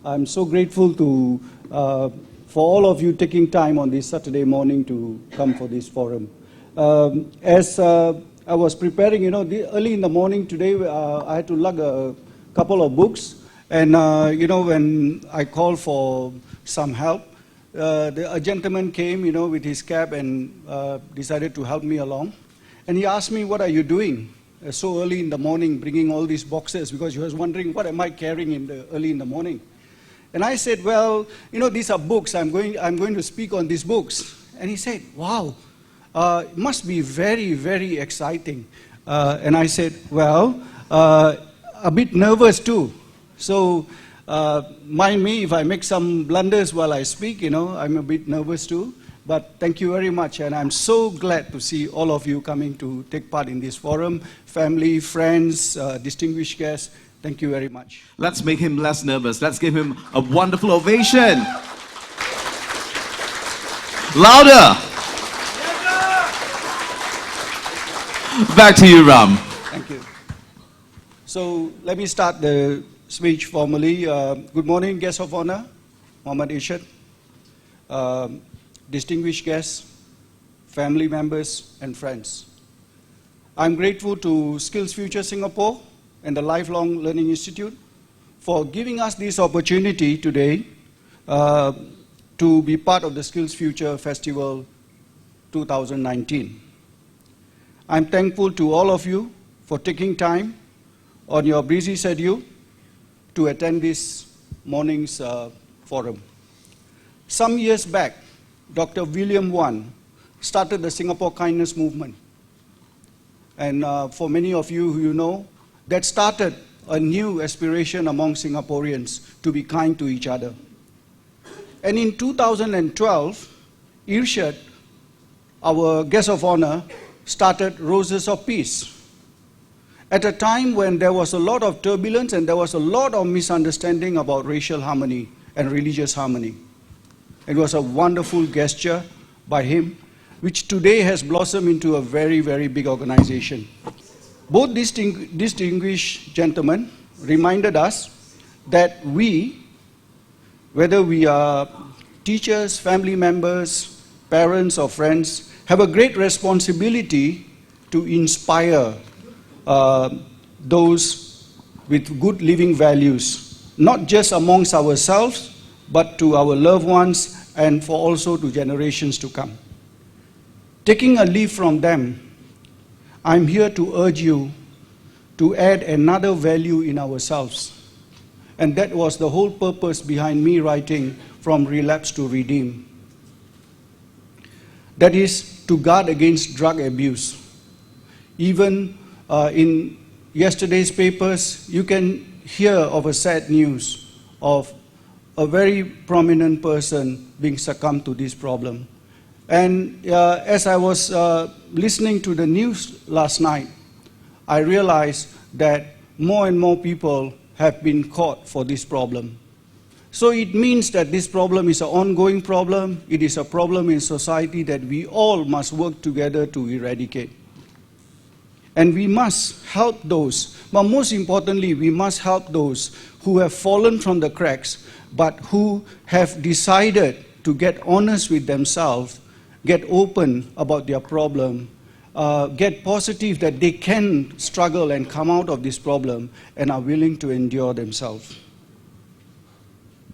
I'm so grateful to, for all of you taking time on this Saturday morning to come for this forum. As I was preparing, early in the morning today, I had to lug a couple of books. And, when I called for some help, a gentleman came, with his cab and decided to help me along. And he asked me, what are you doing so early in the morning, bringing all these boxes? Because he was wondering, what am I carrying early in the morning? And I said, well, these are books. I'm going to speak on these books. And he said, wow, it must be very, very exciting. And I said, well, a bit nervous too. So mind me if I make some blunders while I speak, I'm a bit nervous too. But thank you very much, and I'm so glad to see all of you coming to take part in this forum. Family, friends, distinguished guests, thank you very much. Let's make him less nervous. Let's give him a wonderful ovation. Louder. Back to you, Ram. Thank you. So let me start the speech formally. Good morning, guests of honor, Muhammad Ishad, distinguished guests, family members, and friends. I'm grateful to Skills Future Singapore and the Lifelong Learning Institute for giving us this opportunity today to be part of the Skills Future Festival 2019. I'm thankful to all of you for taking time on your busy schedule to attend this morning's forum. Some years back, Dr. William Wan started the Singapore Kindness Movement. And for many of you who know, that started a new aspiration among Singaporeans to be kind to each other. And in 2012, Irshad, our guest of honor, started Roses of Peace. At a time when there was a lot of turbulence and there was a lot of misunderstanding about racial harmony and religious harmony. It was a wonderful gesture by him, which today has blossomed into a very, very big organization. Both distinguished gentlemen reminded us that we, whether we are teachers, family members, parents, or friends, have a great responsibility to inspire those with good living values, not just amongst ourselves, but to our loved ones and for also to generations to come. Taking a leaf from them, I'm here to urge you to add another value in ourselves. And that was the whole purpose behind me writing From Relapsed to Redeem. That is to guard against drug abuse. Even in yesterday's papers, you can hear of a sad news of a very prominent person being succumbed to this problem. And as I was listening to the news last night, I realized that more and more people have been caught for this problem. So it means that this problem is an ongoing problem. It is a problem in society that we all must work together to eradicate. And we must help those, but most importantly, we must help those who have fallen from the cracks, but who have decided to get honest with themselves, get open about their problem, get positive that they can struggle and come out of this problem and are willing to endure themselves.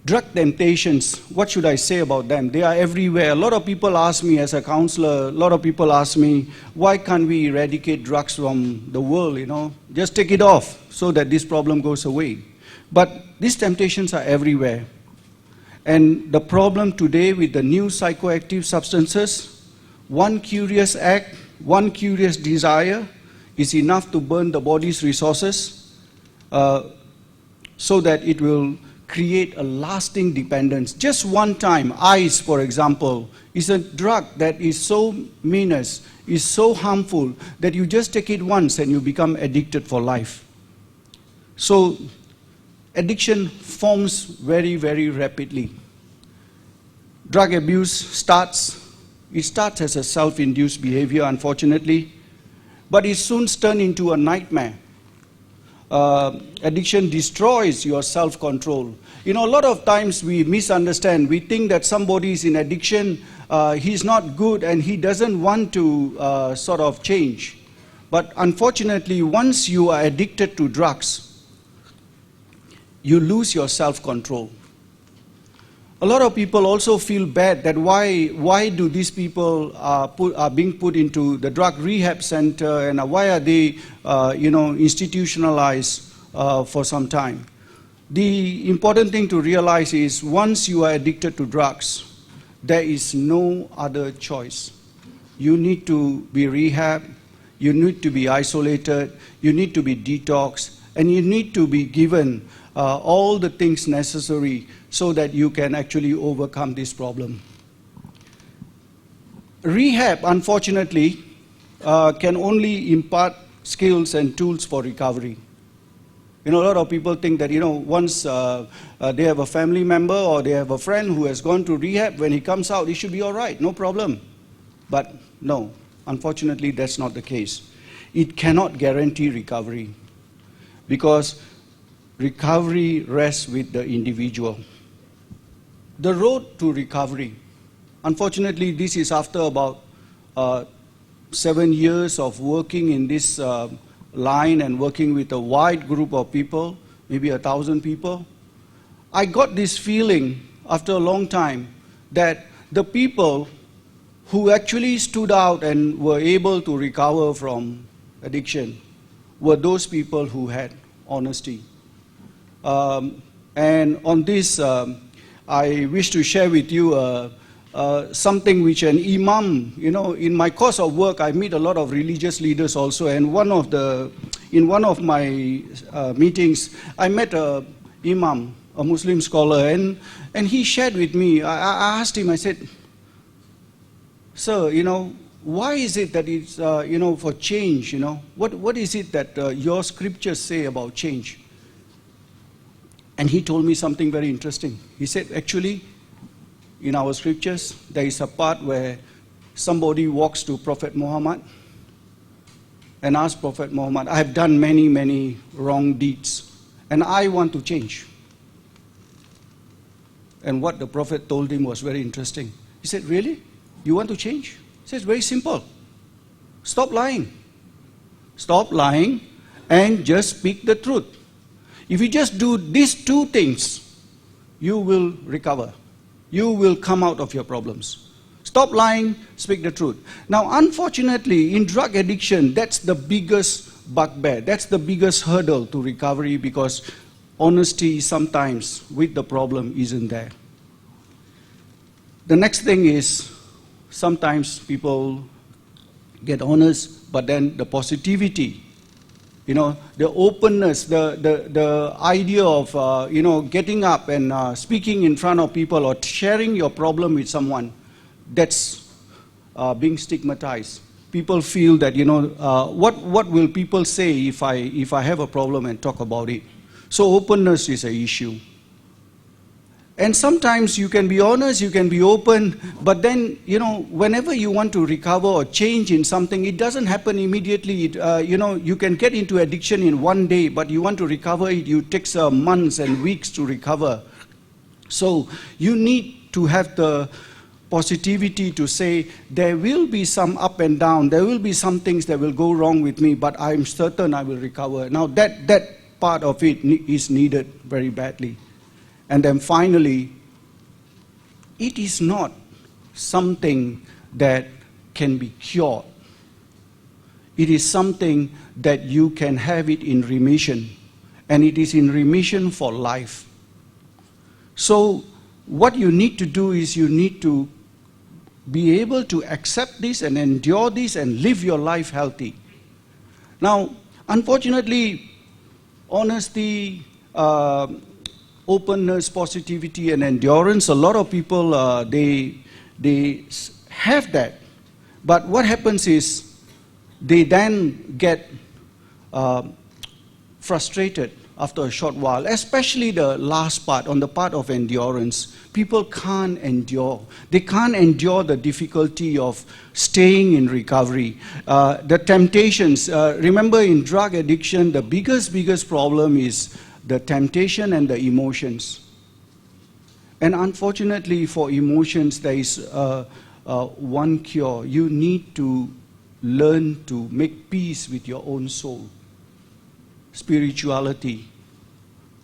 Drug temptations, what should I say about them? They are everywhere. A lot of people ask me as a counselor, a lot of people ask me, why can't we eradicate drugs from the world, Just take it off so that this problem goes away. But these temptations are everywhere. And the problem today with the new psychoactive substances, one curious act, one curious desire is enough to burn the body's resources so that it will create a lasting dependence. Just one time, ice, for example, is a drug that is so meanness, is so harmful, that you just take it once and you become addicted for life. So addiction forms very, very rapidly. Drug abuse starts as a self-induced behavior, unfortunately, but it soon turns into a nightmare. addiction destroys your self-control. You know, a lot of times we misunderstand. We think that somebody is in addiction, he's not good and he doesn't want to sort of change. But unfortunately, once you are addicted to drugs, you lose your self-control. A lot of people also feel bad that why do these people are being put into the drug rehab center, and why are they institutionalized for some time. The important thing to realize is once you are addicted to drugs, there is no other choice. You need to be rehabbed, you need to be isolated, you need to be detoxed, and you need to be given all the things necessary so that you can actually overcome this problem. Rehab, unfortunately, can only impart skills and tools for recovery. You know, a lot of people think that, once they have a family member or they have a friend who has gone to rehab, when he comes out, he should be all right, no problem. But no, unfortunately, that's not the case. It cannot guarantee recovery because recovery rests with the individual. The road to recovery, unfortunately, this is after about 7 years of working in this line and working with a wide group of people, maybe 1,000 people. I got this feeling after a long time that the people who actually stood out and were able to recover from addiction were those people who had honesty. And on this, I wish to share with you something which an imam, in my course of work, I meet a lot of religious leaders also, and in one of my meetings, I met a imam, a Muslim scholar, and he shared with me, I asked him, I said, sir, why is it that it's, for change, what is it that your scriptures say about change? And he told me something very interesting. He said, actually, in our scriptures, there is a part where somebody walks to Prophet Muhammad and asks Prophet Muhammad, I have done many, many wrong deeds, and I want to change. And what the Prophet told him was very interesting. He said, really? You want to change? He says, very simple. Stop lying. Stop lying and just speak the truth. If you just do these two things, you will recover. You will come out of your problems. Stop lying, speak the truth. Now, unfortunately, in drug addiction, that's the biggest bugbear. That's the biggest hurdle to recovery because honesty sometimes with the problem isn't there. The next thing is sometimes people get honest, but then the positivity, the openness, the idea of, getting up and speaking in front of people or sharing your problem with someone, that's being stigmatized. People feel that, what will people say if I have a problem and talk about it? So openness is an issue. And sometimes you can be honest, you can be open, but then, whenever you want to recover or change in something, it doesn't happen immediately. You can get into addiction in one day, but you want to recover it, it takes months and weeks to recover. So you need to have the positivity to say, there will be some up and down, there will be some things that will go wrong with me, but I'm certain I will recover. Now that part of it is needed very badly. And then finally, it is not something that can be cured. It is something that you can have it in remission, and it is in remission for life. So what you need to do is you need to be able to accept this and endure this and live your life healthy. Now, unfortunately, honesty, openness, positivity, and endurance, a lot of people, they have that. But what happens is they then get frustrated after a short while, especially the last part, on the part of endurance. People can't endure. They can't endure the difficulty of staying in recovery. The temptations, remember in drug addiction, the biggest problem is the temptation and the emotions. And unfortunately for emotions, there is one cure. You need to learn to make peace with your own soul. Spirituality.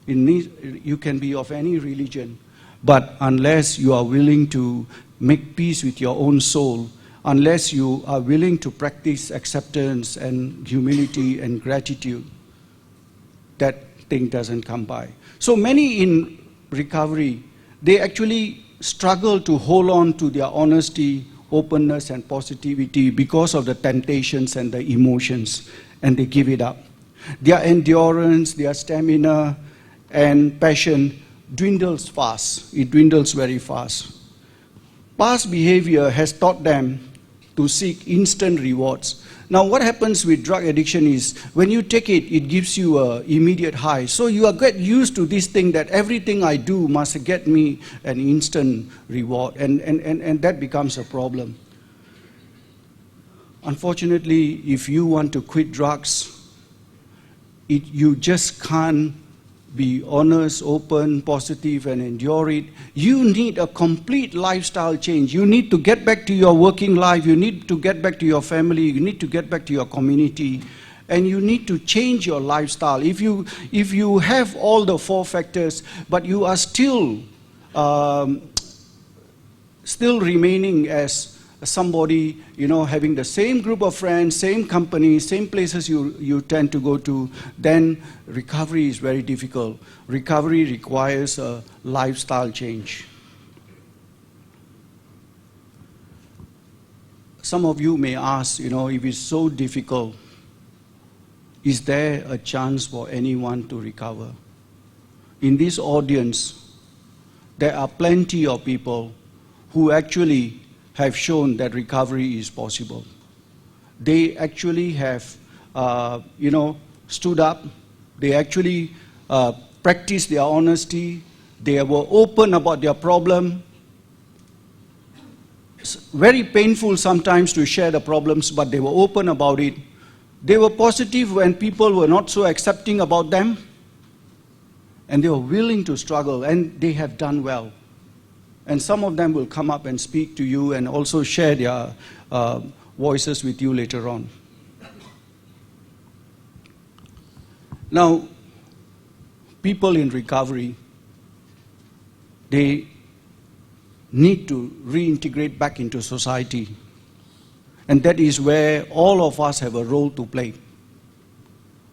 You can be of any religion, but unless you are willing to make peace with your own soul, unless you are willing to practice acceptance and humility and gratitude, that thing doesn't come by. So many in recovery, they actually struggle to hold on to their honesty, openness, and positivity because of the temptations and the emotions, and they give it up. Their endurance, their stamina, and passion dwindles fast. It dwindles very fast. Past behavior has taught them to seek instant rewards. Now, what happens with drug addiction is when you take it, it gives you an immediate high. So you get used to this thing that everything I do must get me an instant reward, and that becomes a problem. Unfortunately, if you want to quit drugs, you just can't be honest, open, positive, and endure it. You need a complete lifestyle change. You need to get back to your working life. You need to get back to your family. You need to get back to your community. And you need to change your lifestyle. If you have all the 4 factors, but you are still remaining as somebody, having the same group of friends, same company, same places you tend to go to, then recovery is very difficult. Recovery requires a lifestyle change. Some of you may ask, if it's so difficult, is there a chance for anyone to recover? In this audience, there are plenty of people who actually have shown that recovery is possible. They actually have, stood up. They actually practiced their honesty. They were open about their problem. It's very painful sometimes to share the problems, but they were open about it. They were positive when people were not so accepting about them. And they were willing to struggle, and they have done well. And some of them will come up and speak to you and also share their voices with you later on. Now, people in recovery, they need to reintegrate back into society. And that is where all of us have a role to play.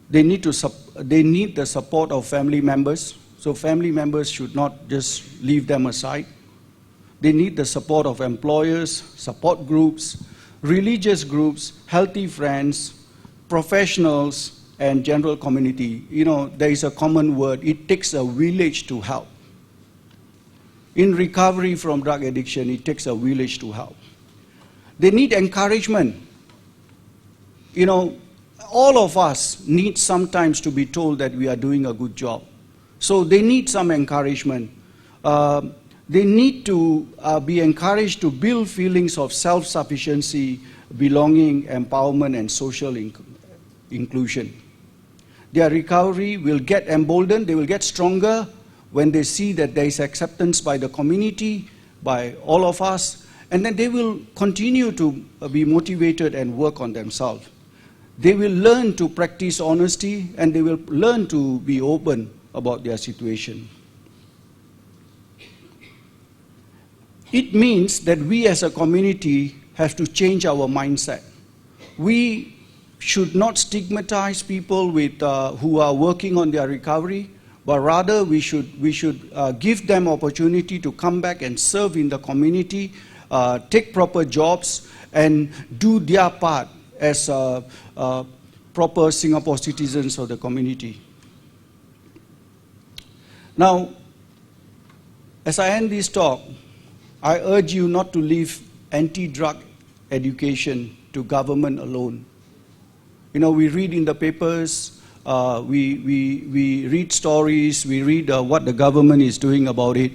They need the support of family members. So family members should not just leave them aside. They need the support of employers, support groups, religious groups, healthy friends, professionals, and general community. There is a common word. It takes a village to help. In recovery from drug addiction, it takes a village to help. They need encouragement. All of us need sometimes to be told that we are doing a good job. So they need some encouragement. They need to be encouraged to build feelings of self-sufficiency, belonging, empowerment, and social inclusion. Their recovery will get emboldened, they will get stronger when they see that there is acceptance by the community, by all of us, and then they will continue to be motivated and work on themselves. They will learn to practice honesty, and they will learn to be open about their situation. It means that we as a community have to change our mindset. We should not stigmatize people who are working on their recovery, but rather we should give them opportunity to come back and serve in the community, take proper jobs, and do their part as proper Singapore citizens of the community. Now, as I end this talk, I urge you not to leave anti-drug education to government alone. We read in the papers we read stories, we read what the government is doing about it.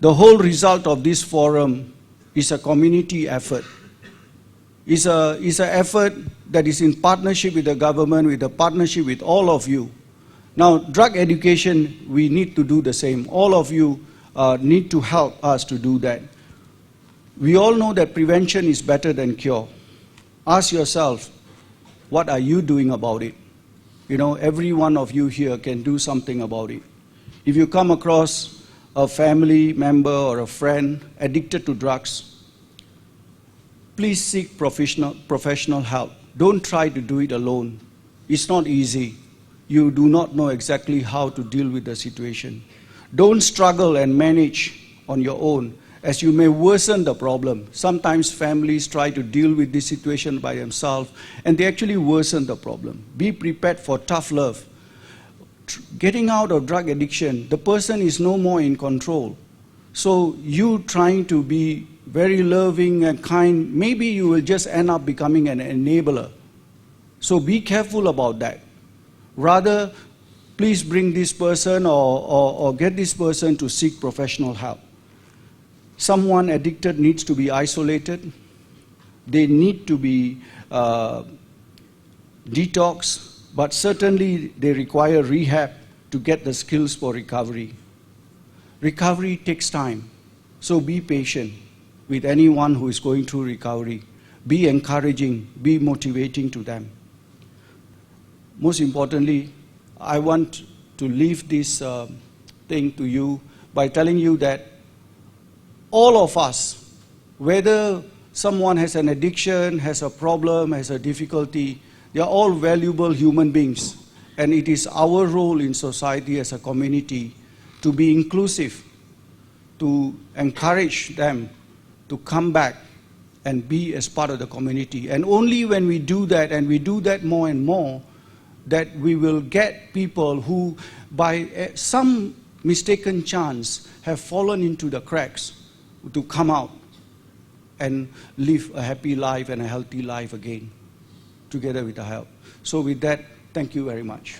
The whole result of this forum is a community effort. It's an effort that is in partnership with the government, with a partnership with all of you. Now, drug education, we need to do the same. All of you need to help us to do that. We all know that prevention is better than cure. Ask yourself, what are you doing about it? You know, every one of you here can do something about it. If you come across a family member or a friend addicted to drugs, please seek professional help. Don't try to do it alone. It's not easy. You do not know exactly how to deal with the situation. Don't struggle and manage on your own, as you may worsen the problem. Sometimes families try to deal with this situation by themselves, and they actually worsen the problem. Be prepared for tough love. Getting out of drug addiction, the person is no more in control. So you trying to be very loving and kind, maybe you will just end up becoming an enabler. So be careful about that. Rather, please bring this person or get this person to seek professional help. Someone addicted needs to be isolated. They need to be detoxed, but certainly they require rehab to get the skills for recovery. Recovery takes time, so be patient with anyone who is going through recovery. Be encouraging, be motivating to them. Most importantly, I want to leave this thing to you by telling you that all of us, whether someone has an addiction, has a problem, has a difficulty, they are all valuable human beings. And it is our role in society as a community to be inclusive, to encourage them to come back and be as part of the community. And only when we do that, and we do that more and more, that we will get people who, by some mistaken chance, have fallen into the cracks to come out and live a happy life and a healthy life again, together with the help. So with that, thank you very much.